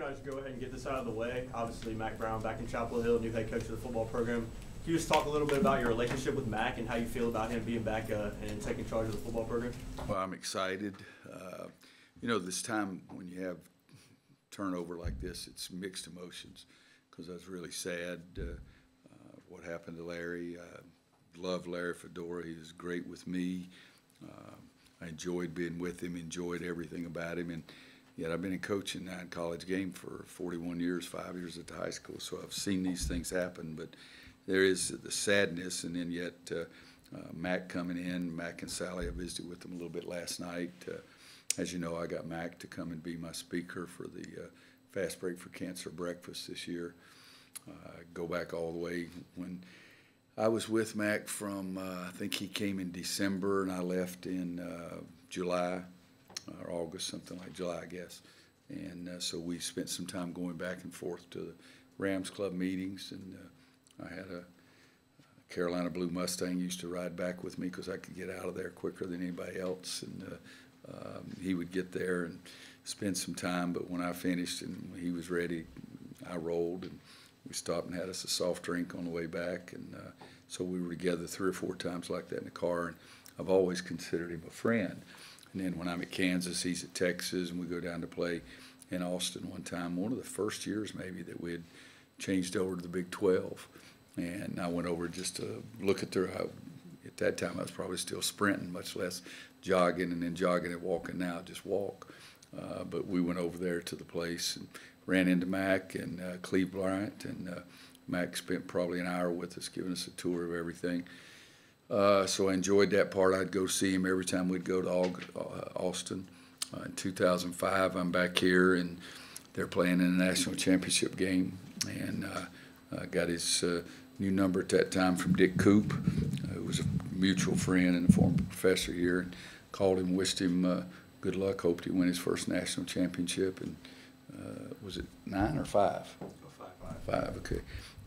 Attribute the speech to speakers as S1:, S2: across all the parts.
S1: I'll just go ahead and get this out of the way. Obviously, Mack Brown back in Chapel Hill, new head coach of the football program. Can you just talk a little bit about your relationship with Mack and how you feel about him being back and taking charge of the football program?
S2: Well, I'm excited. You know, this time when you have turnover like this, it's mixed emotions because I was really sad what happened to Larry. I love Larry Fedora. He was great with me. I enjoyed being with him, enjoyed everything about him, and yet I've been coaching 9 college games for 41 years, 5 years at the high school, so I've seen these things happen. But there is the sadness, and then yet Mack coming in, Mack and Sally, I visited with them a little bit last night. As you know, I got Mack to come and be my speaker for the Fast Break for Cancer breakfast this year. Go back all the way when I was with Mack from, I think he came in December and I left in July or August, something like July, I guess. And so we spent some time going back and forth to the Rams Club meetings, and I had a Carolina Blue Mustang used to ride back with me because I could get out of there quicker than anybody else, and he would get there and spend some time. But when I finished and he was ready, I rolled, and we stopped and had us a soft drink on the way back, and so we were together 3 or 4 times like that in the car, and I've always considered him a friend. And then when I'm at Kansas, he's at Texas, and we go down to play in Austin one time, one of the first years maybe that we had changed over to the Big 12, and I went over just to look at their, at that time I was probably still sprinting, much less jogging, and then jogging and walking now, just walk. But we went over there to the place and ran into Mack and Cleve Bryant, and Mack spent probably an hour with us giving us a tour of everything. So I enjoyed that part. I'd go see him every time we'd go to Austin. In 2005, I'm back here, and they're playing in a national championship game, and I got his new number at that time from Dick Coop, who was a mutual friend and a former professor here, and called him, wished him good luck, hoped he'd win his first national championship. And was it 9 or 5? 5, okay.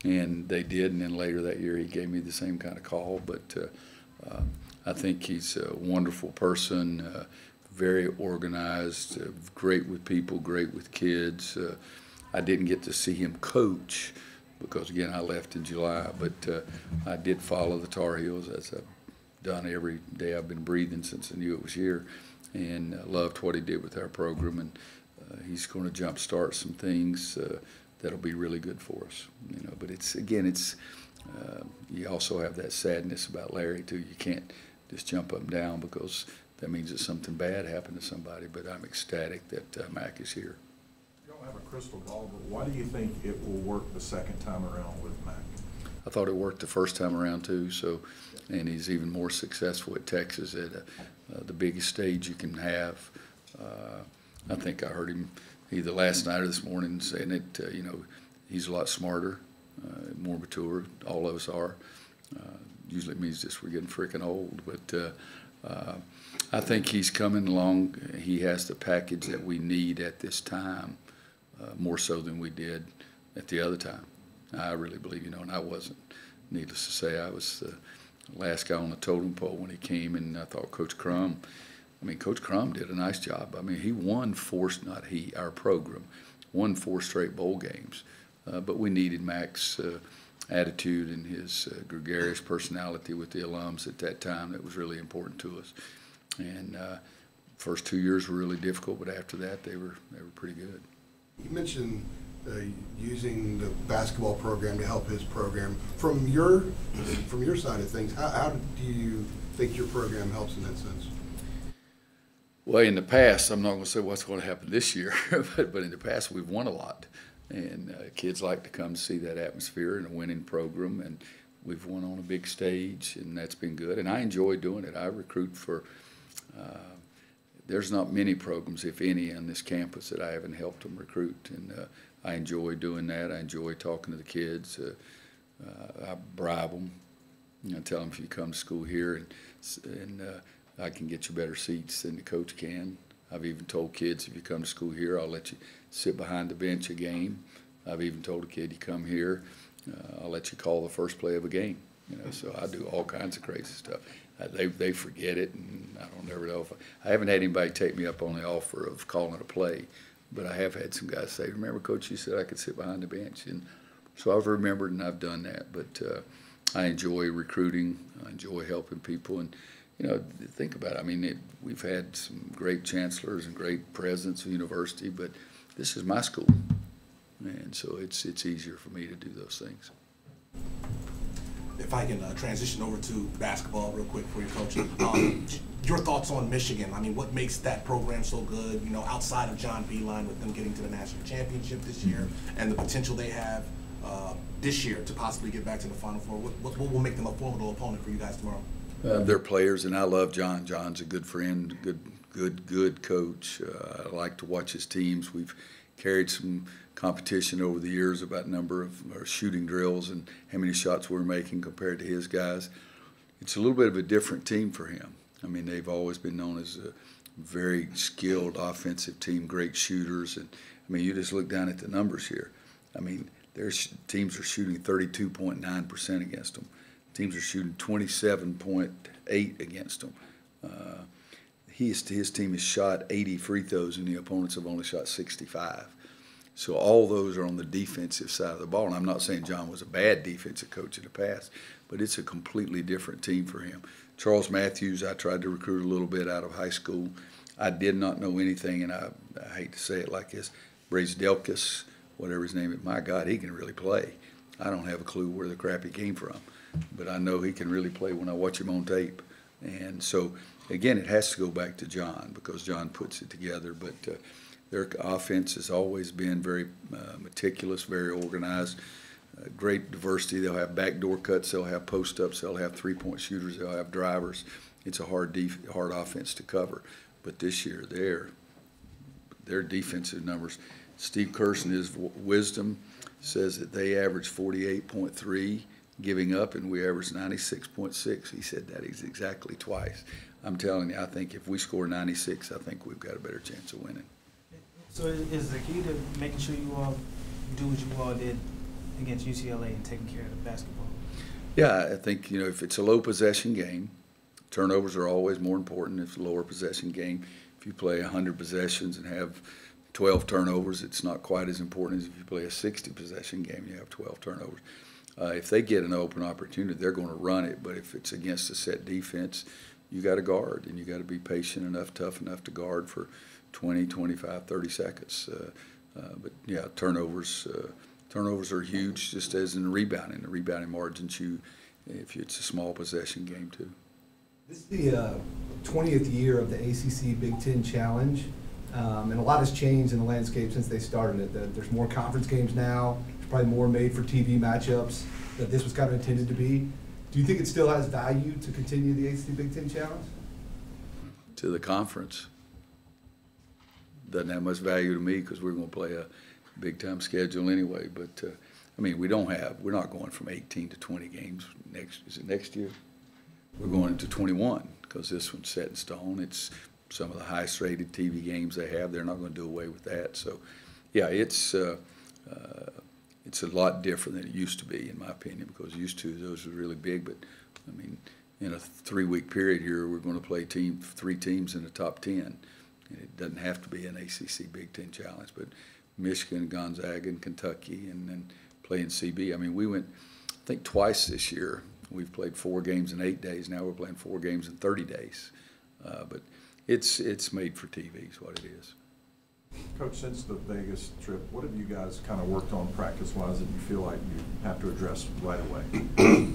S2: And they did, and then later that year he gave me the same kind of call. But I think he's a wonderful person, very organized, great with people, great with kids. I didn't get to see him coach because, again, I left in July, but I did follow the Tar Heels, as I've done every day I've been breathing since I knew it was here, and loved what he did with our program. And he's going to jumpstart some things that'll be really good for us, you know. But it's, again, it's you also have that sadness about Larry too. You can't just jump up and down because that means that something bad happened to somebody. But I'm ecstatic that Mack is here.
S3: You don't have a crystal ball, but why do you think it will work the second time around with Mack?
S2: I thought it worked the first time around too. So, and he's even more successful at Texas at the biggest stage you can have. I think I heard him either last night or this morning saying that, you know, he's a lot smarter, more mature. All of us are. Usually it means just we're getting freaking old. But I think he's coming along. He has the package that we need at this time, more so than we did at the other time. I really believe, you know, and I wasn't. Needless to say, I was the last guy on the totem pole when he came, and I thought Coach Crum did a nice job. I mean, he won our program won 4 straight bowl games. But we needed Mack's attitude and his gregarious personality with the alums at that time. That was really important to us. And first 2 years were really difficult, but after that, they were pretty good.
S4: You mentioned using the basketball program to help his program. From your side of things, how do you think your program helps in that sense?
S2: Well, in the past, I'm not going to say what's going to happen this year, but in the past we've won a lot, and kids like to come see that atmosphere in a winning program, and we've won on a big stage, and that's been good. And I enjoy doing it. I recruit for. There's not many programs, if any, on this campus that I haven't helped them recruit, and I enjoy doing that. I enjoy talking to the kids. I bribe them. I tell them if you come to school here and I can get you better seats than the coach can. I've even told kids, if you come to school here, I'll let you sit behind the bench a game. I've even told a kid, you come here, I'll let you call the first play of a game. You know, so I do all kinds of crazy stuff. They forget it, and I don't ever know if I haven't had anybody take me up on the offer of calling a play. But I have had some guys say, remember, Coach, you said I could sit behind the bench. And so I've remembered and I've done that. But I enjoy recruiting. I enjoy helping people. And, you know, think about it. I mean, we've had some great chancellors and great presidents of university, but this is my school. And so it's easier for me to do those things.
S5: If I can transition over to basketball real quick for you, Coach. Your thoughts on Michigan? I mean, what makes that program so good, you know, outside of John Beilein with them getting to the national championship this year and the potential they have this year to possibly get back to the Final Four? What will make them a formidable opponent for you guys tomorrow?
S2: They're players, and I love John. John's a good friend, good coach. I like to watch his teams. We've carried some competition over the years about number of shooting drills and how many shots we're making compared to his guys. It's a little bit of a different team for him. I mean, they've always been known as a very skilled offensive team, great shooters. And, I mean, you just look down at the numbers here. I mean, their teams are shooting 32.9% against them. Teams are shooting 27.8 against them. His team has shot 80 free throws, and the opponents have only shot 65. So all those are on the defensive side of the ball. And I'm not saying John was a bad defensive coach in the past, but it's a completely different team for him. Charles Matthews, I tried to recruit a little bit out of high school. I did not know anything, and I hate to say it like this, Brazedelkis, whatever his name is, my God, he can really play. I don't have a clue where the crap he came from, but I know he can really play when I watch him on tape. And so, again, it has to go back to John because John puts it together. But their offense has always been very meticulous, very organized, great diversity. They'll have backdoor cuts, they'll have post-ups, they'll have three-point shooters, they'll have drivers. It's a hard offense to cover. But this year, their defensive numbers, Steve Kerr in his wisdom says that they average 48.3 giving up, and we average 96.6. He said that is exactly twice. I'm telling you, I think if we score 96, I think we've got a better chance of winning.
S6: So is the key to making sure you all do what you all did against UCLA and taking care of the basketball?
S2: Yeah, I think, you know, if it's a low possession game, turnovers are always more important. If it's a lower possession game, if you play 100 possessions and have 12 turnovers, it's not quite as important as if you play a 60 possession game and you have 12 turnovers. If they get an open opportunity, they're going to run it. But if it's against a set defense, you got to guard, and you got to be patient enough, tough enough to guard for 20, 25, 30 seconds. But yeah, turnovers are huge, just as in rebounding. The rebounding margins, if it's a small possession game too.
S7: This is the 20th year of the ACC Big Ten Challenge, and a lot has changed in the landscape since they started it. There's more conference games now. There's probably more made-for-TV matchups that this was kind of intended to be. Do you think it still has value to continue the ACC Big Ten Challenge?
S2: To the conference. Doesn't have much value to me because we're going to play a big-time schedule anyway. But, I mean, we're not going from 18 to 20 games next year? We're going into 21 because this one's set in stone. It's some of the highest-rated TV games they have. They're not going to do away with that. So, yeah, it's a lot different than it used to be, in my opinion, because used to those were really big. But, I mean, in a 3-week period here, we're going to play 3 teams in the top 10. And it doesn't have to be an ACC Big Ten Challenge, but Michigan, Gonzaga, and Kentucky, and then playing CB. I mean, we went, I think, twice this year. We've played 4 games in 8 days. Now we're playing 4 games in 30 days. But it's made for TV is what it is.
S3: Coach, since the Vegas trip, what have you guys kind of worked on practice-wise that you feel like you have to address right away?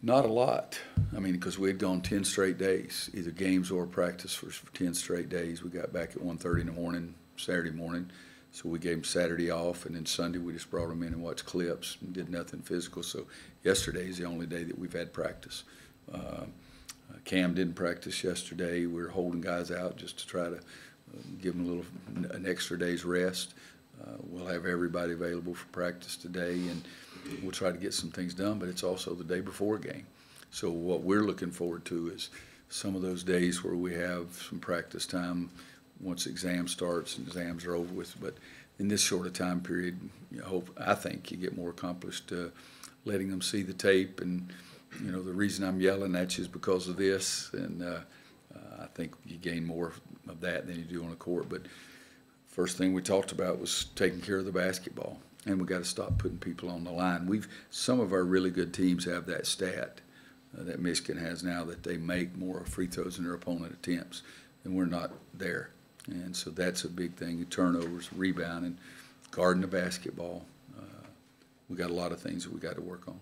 S2: Not a lot. I mean, because we had gone 10 straight days, either games or practice for 10 straight days. We got back at 1:30 in the morning, Saturday morning. So we gave them Saturday off, and then Sunday we just brought them in and watched clips and did nothing physical. So yesterday is the only day that we've had practice. Cam didn't practice yesterday. We were holding guys out just to try to give them an extra day's rest. We'll have everybody available for practice today, and we'll try to get some things done, but it's also the day before a game. So what we're looking forward to is some of those days where we have some practice time once exam starts and exams are over with. But in this short a time period, I think you get more accomplished letting them see the tape. And, you know, the reason I'm yelling at you is because of this. And I think you gain more of that than you do on the court. But first thing we talked about was taking care of the basketball, and we got to stop putting people on the line. Some of our really good teams have that stat that Michigan has now, that they make more free throws than their opponent attempts, and we're not there. And so that's a big thing. Turnovers, rebounding, guarding the basketball. We got a lot of things that we got to work on.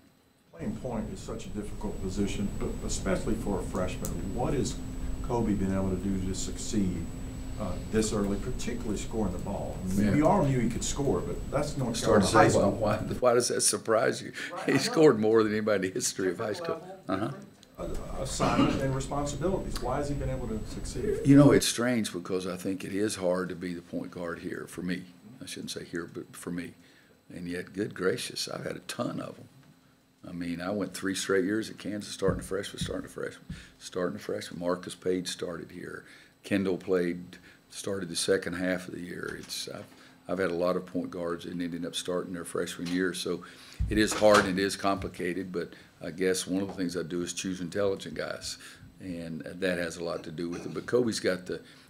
S3: Playing point is such a difficult position, but especially for a freshman. What has Kobe been able to do to succeed this early, particularly scoring the ball? I mean,
S2: Yeah.
S3: we all knew he could score, but that's North
S2: Start to
S3: Carolina
S2: say,
S3: high school.
S2: why does that surprise you?
S3: Right,
S2: He
S3: I know.
S2: scored more than anybody in the history of high school.
S3: Assignment and responsibilities. Why has he been able to succeed?
S2: You know, it's strange because I think it is hard to be the point guard here for me. I shouldn't say here, but for me. And yet, good gracious, I've had a ton of them. I mean, I went 3 straight years at Kansas, starting a freshman. Marcus Page started here. Kendall started the second half of the year. I've had a lot of point guards and ended up starting their freshman year. So it is hard and it is complicated, but I guess one of the things I do is choose intelligent guys, and that has a lot to do with it. But Kobe's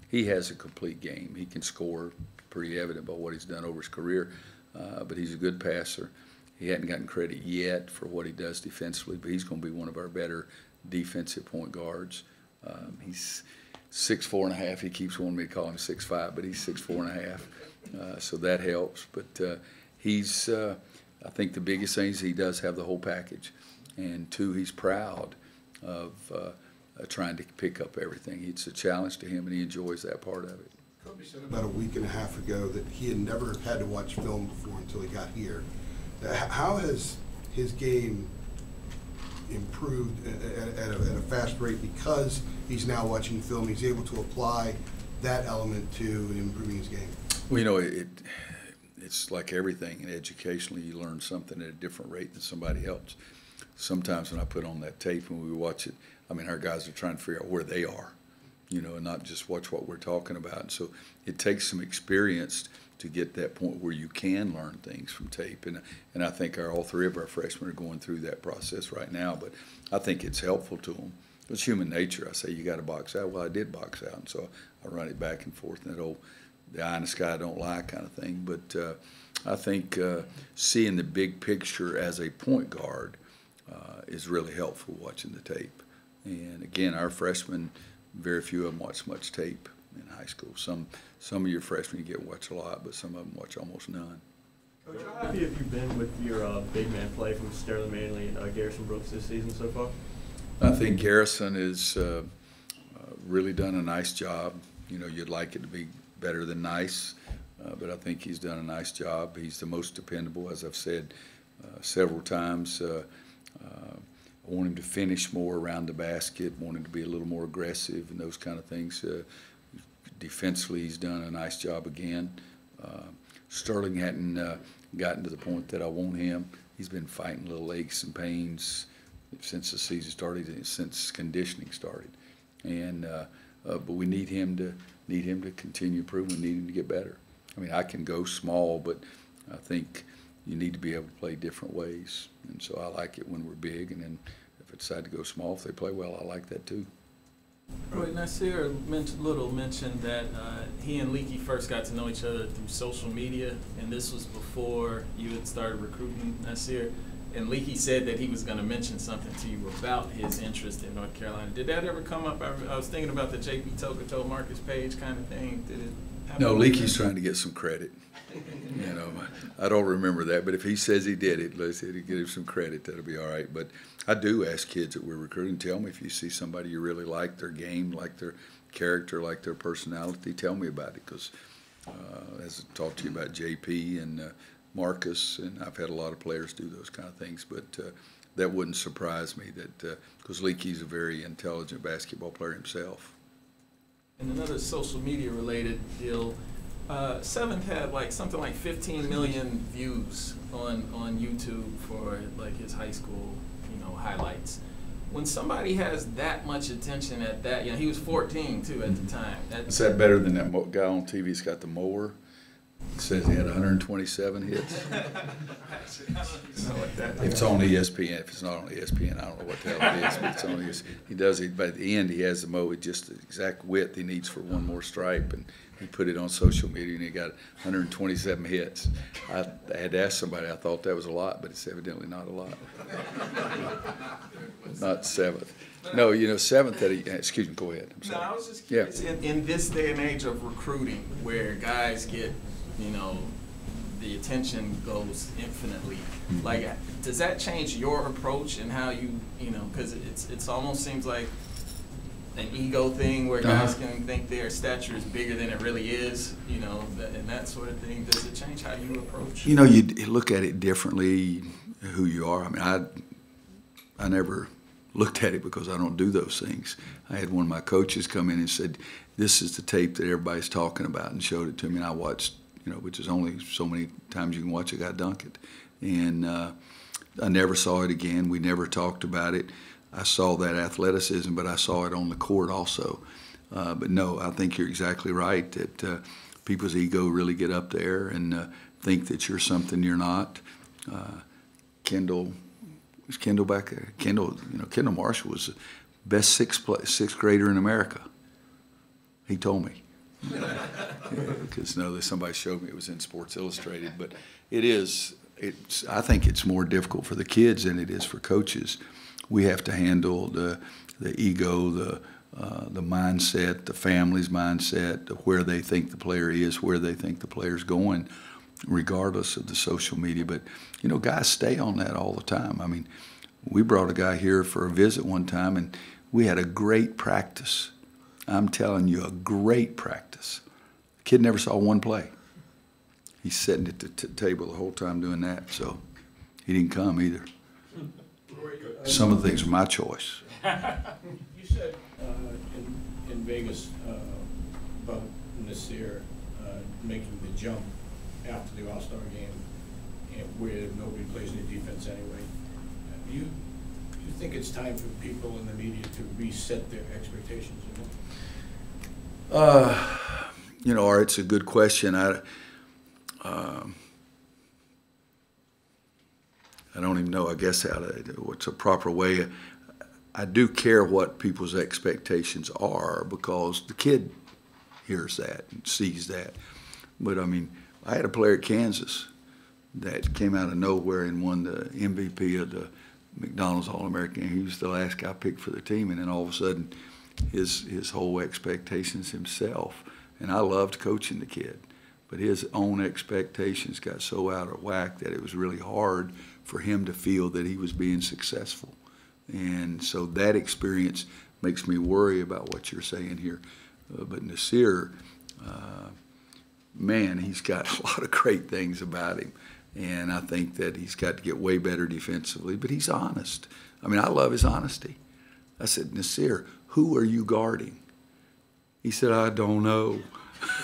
S2: he has a complete game. He can score, pretty evident by what he's done over his career, but he's a good passer. He hadn't gotten credit yet for what he does defensively, but he's going to be one of our better defensive point guards. He's 6'4.5". He keeps wanting me to call him 6'5", but he's 6'4.5", so that helps. But I think the biggest thing is he does have the whole package, and 2, he's proud of trying to pick up everything. It's a challenge to him, and he enjoys that part of it.
S4: Kobe said about a week and a half ago that he had never had to watch film before until he got here. How has his game improved at a fast rate because he's now watching film? He's able to apply that element to improving his game.
S2: Well, you know, it's like everything, and educationally you learn something at a different rate than somebody else. Sometimes when I put on that tape and we watch it, I mean, our guys are trying to figure out where they are, you know, and not just watch what we're talking about. And so it takes some experience to get that point where you can learn things from tape. And I think all 3 of our freshmen are going through that process right now. But I think it's helpful to them. It's human nature. I say, you got to box out. Well, I did box out. And so I run it back and forth, and that old, the eye in the sky I don't lie kind of thing. But I think seeing the big picture as a point guard is really helpful watching the tape. And again, our freshmen, very few of them watch much tape in high school. Some of your freshmen you get to watch a lot, but some of them watch almost none.
S1: Coach, how happy have you been with your big man play from Sterling Manley and Garrison Brooks this season so far?
S2: I think Garrison has really done a nice job. You know, you'd like it to be better than nice, but I think he's done a nice job. He's the most dependable, as I've said several times. I want him to finish more around the basket, want him to be a little more aggressive and those kind of things. Defensively, he's done a nice job again. Sterling hadn't gotten to the point that I want him. He's been fighting little aches and pains since the season started, since conditioning started. And but we need him to continue improving. We need him to get better. I mean, I can go small, but I think you need to be able to play different ways. And so I like it when we're big, and then if I decide to go small, if they play well, I like that too.
S8: Right, Nasir mentioned that he and Leaky first got to know each other through social media, and this was before you had started recruiting Nasir. And Leaky said that he was going to mention something to you about his interest in North Carolina. Did that ever come up? I was thinking about the J.P. Tokoto Marcus Page kind of thing. Did it happen?
S2: No, Leaky's trying to get some credit. You know, I don't remember that, but if he says he did it, let's get him some credit. That'll be all right. But I do ask kids that we're recruiting, tell me if you see somebody you really like, their game, like their character, like their personality, tell me about it. Because as I talked to you about JP and Marcus, and I've had a lot of players do those kind of things, but that wouldn't surprise me that because Leaky's a very intelligent basketball player himself.
S8: And another social media related deal, Seventh had something like 15 million views on YouTube for his high school, highlights. When somebody has that much attention at that, he was 14 too at the time.
S2: Is that better than that guy on TV? He's got the mower. says he had 127 hits. If it's on ESPN, if it's not on ESPN, I don't know what the hell it is, but it's on ESPN. He does it, but at the end he has the mode, just the exact width he needs for one more stripe, and he put it on social media, and he got 127 hits. I had to ask somebody, I thought that was a lot, but it's evidently not a lot. Not seventh. No, you know, seventh that he, excuse me, go ahead. I'm sorry.
S8: No, I was just curious,
S2: Yeah.
S8: in this day and age of recruiting, where guys get, you know, the attention goes infinitely,
S2: Mm-hmm.
S8: like, does that change your approach and how you know, because it's almost seems like an ego thing where guys can think their stature is bigger than it really is, you know, and that sort of thing. Does it change how you approach?
S2: You know, you look at it differently, who you are. I mean, I never looked at it because I don't do those things. I had one of my coaches come in and said, this is the tape that everybody's talking about, and showed it to me, and I watched, you know, which is only so many times you can watch a guy dunk it. And I never saw it again. We never talked about it. I saw that athleticism, but I saw it on the court also. But no, I think you're exactly right that people's ego really get up there and think that you're something you're not. Kendall back there? Kendall, you know, Kendall Marshall was the best sixth grader in America. He told me. Because somebody showed me it was in Sports Illustrated. But I think it's more difficult for the kids than it is for coaches. We have to handle the ego, the mindset, the family's mindset, where they think the player is, where they think the player's going, regardless of the social media. But, you know, guys stay on that all the time. I mean, we brought a guy here for a visit one time, and we had a great practice. I'm telling you, a great practice. The kid never saw one play. He's sitting at the table the whole time doing that, so he didn't come either. Some of the things are my choice.
S9: You said in Vegas about Nasir making the jump after the All-Star game, where nobody plays any defense anyway. Do you think it's time for people in the media to reset their expectations?
S2: You know, Art, it's a good question. I don't even know, I guess, what's a proper way. I do care what people's expectations are because the kid hears that and sees that. But, I mean, I had a player at Kansas that came out of nowhere and won the MVP of the McDonald's All-American. He was the last guy picked for the team, and then all of a sudden his whole expectations himself. And I loved coaching the kid, but his own expectations got so out of whack that it was really hard for him to feel that he was being successful. And so that experience makes me worry about what you're saying here. But Nasir, man, he's got a lot of great things about him. And I think that he's got to get way better defensively, but he's honest. I mean, I love his honesty. I said, Nasir, who are you guarding? He said, I don't know.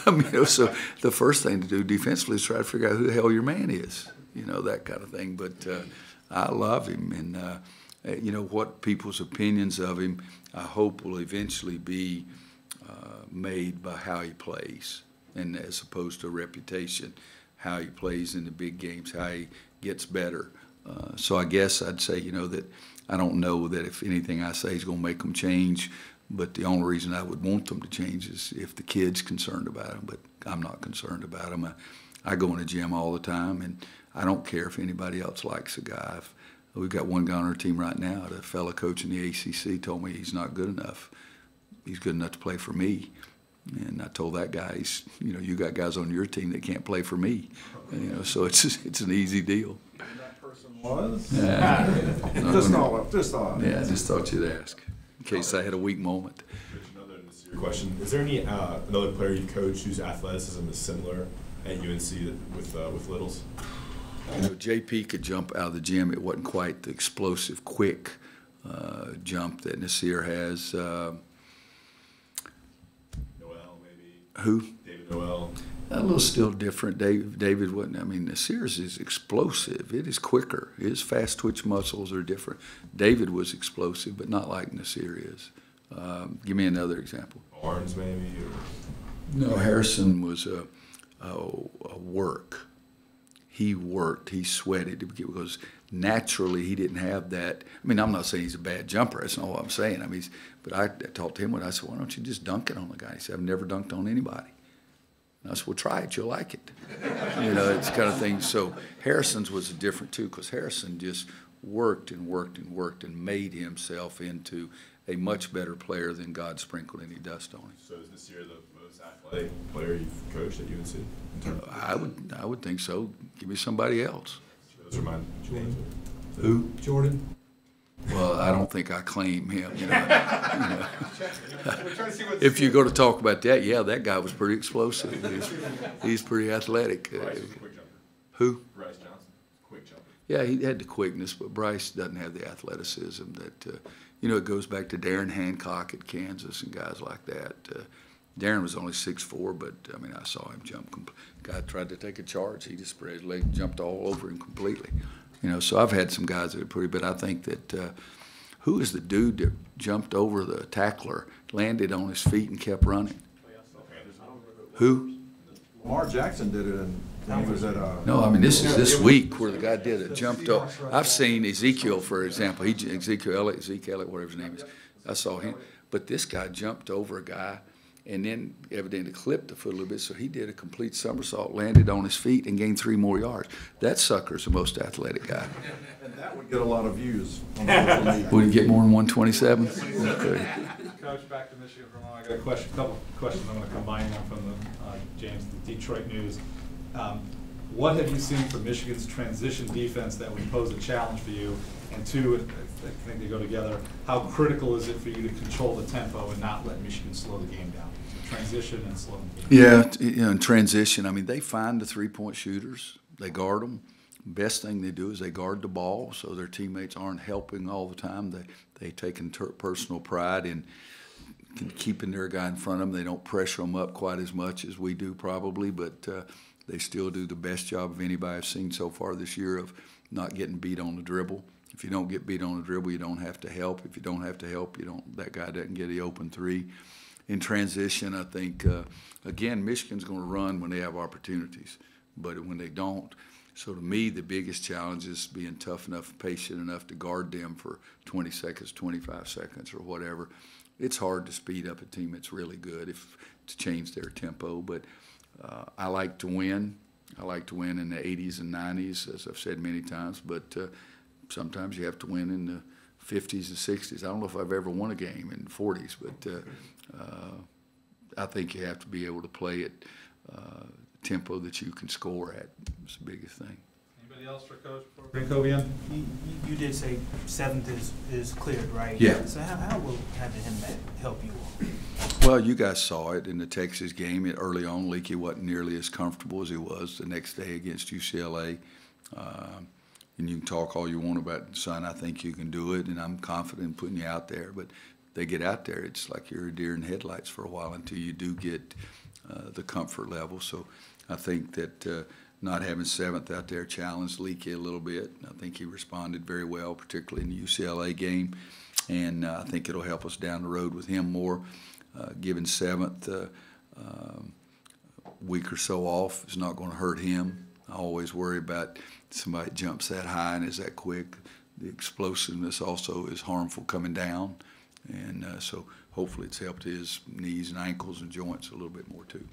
S2: I mean, you know, so the first thing to do defensively is try to figure out who the hell your man is, you know, that kind of thing. But I love him, and, you know, what people's opinions of him, I hope will eventually be made by how he plays, and as opposed to reputation, how he plays in the big games, how he gets better. So I guess I'd say, you know, that I don't know that if anything I say is going to make them change, but the only reason I would want them to change is if the kid's concerned about them, but I'm not concerned about them. I go in the gym all the time, and I don't care if anybody else likes a guy. We've got one guy on our team right now, the fellow coach in the ACC told me he's not good enough. He's good enough to play for me. And I told that guy, you know, you got guys on your team that can't play for me. You know, so it's an easy deal.
S3: And that person was? Just thought.
S2: Yeah, I just thought you'd ask in case I had a weak moment.
S10: Another question: is there any another player you coach whose athleticism is similar at UNC with Littles?
S2: You know, JP could jump out of the gym. It wasn't quite the explosive, quick jump that Nasir has.
S10: Noel, maybe.
S2: Who?
S10: David Noel.
S2: A little still different. David wasn't. I mean, Nasir's is explosive. It is quicker. His fast twitch muscles are different. David was explosive, but not like Nasir is. Give me another example.
S10: Barnes, maybe. Or...
S2: No, Harrison was work. He worked, he sweated because naturally he didn't have that. I mean, I'm not saying he's a bad jumper. That's not what I'm saying. I mean, but I talked to him and I said, why don't you just dunk it on the guy? He said, I've never dunked on anybody. And I said, well, try it. You'll like it. You know, it's kind of thing. So Harrison's was different too, because Harrison just worked and worked and worked and made himself into a much better player than God sprinkled any dust on him.
S10: So is this year the most athletic player you've coached at UNC?
S2: I would think so. Give me somebody else.
S10: Those are mine.
S2: Who?
S7: Jordan?
S2: Well, I don't think I claim him. You know. If you're going to talk about that, yeah, that guy was pretty explosive. He's pretty athletic.
S10: Bryce was a quick jumper.
S2: Who?
S10: Bryce Johnson, quick jumper.
S2: Yeah, he had the quickness, but Bryce doesn't have the athleticism that, you know, it goes back to Darren Hancock at Kansas and guys like that. Darren was only 6'4", but, I mean, I saw him jump. Guy tried to take a charge. He just spread his leg, jumped all over him completely. You know, so I've had some guys that are pretty, but I think that who is the dude that jumped over the tackler, landed on his feet, and kept running? Who?
S3: Lamar Jackson did it, and he was at
S2: No, I mean, this is this week where the guy did it, jumped up. I've seen Ezekiel, for example. Zeke Elliott, whatever his name is. I saw him. But this guy jumped over a guy and then evidently clipped the foot a little bit, so he did a complete somersault, landed on his feet, and gained 3 more yards. That sucker's the most athletic guy.
S3: And that would get a lot of views on social media.
S2: Would he get more than 127? Okay.
S11: Coach, back to Michigan for a moment. I got a couple questions. I'm going to combine them from the James, the Detroit News. What have you seen from Michigan's transition defense that would pose a challenge for you? And two, I think they go together, how critical is it for you to control the tempo and not let Michigan slow the game down? Transition and slow the game down.
S2: Yeah, you know, in transition, I mean, they find the 3-point shooters. They guard them. Best thing they do is they guard the ball, so their teammates aren't helping all the time. They take personal pride in keeping their guy in front of them. They don't pressure them up quite as much as we do probably, but they still do the best job of anybody I've seen so far this year of not getting beat on the dribble. If you don't get beat on the dribble, you don't have to help. If you don't have to help, that guy doesn't get the open 3. In transition, I think, again, Michigan's going to run when they have opportunities, but when they don't. So to me, the biggest challenge is being tough enough, patient enough to guard them for 20 seconds, 25 seconds, or whatever. It's hard to speed up a team that's really good to change their tempo, but I like to win. I like to win in the 80s and 90s, as I've said many times, but sometimes you have to win in the 50s and 60s. I don't know if I've ever won a game in the 40s, but I think you have to be able to play at tempo that you can score at. It's the biggest thing.
S11: Anybody else for Coach before we bring Kobe in?
S6: You did say 7th is cleared, right?
S2: Yeah.
S6: So how will having him back help you all?
S2: Well, you guys saw it in the Texas game. Early on, Leaky wasn't nearly as comfortable as he was the next day against UCLA. And you can talk all you want about, son, I think you can do it, and I'm confident in putting you out there. But they get out there, it's like you're a deer in headlights for a while until you do get the comfort level. So I think that not having 7th out there challenged Leaky a little bit. I think he responded very well, particularly in the UCLA game. And I think it'll help us down the road with him more. Giving 7th week or so off is not going to hurt him. I always worry about somebody jumps that high and is that quick. The explosiveness also is harmful coming down. And so hopefully it's helped his knees and ankles and joints a little bit more too.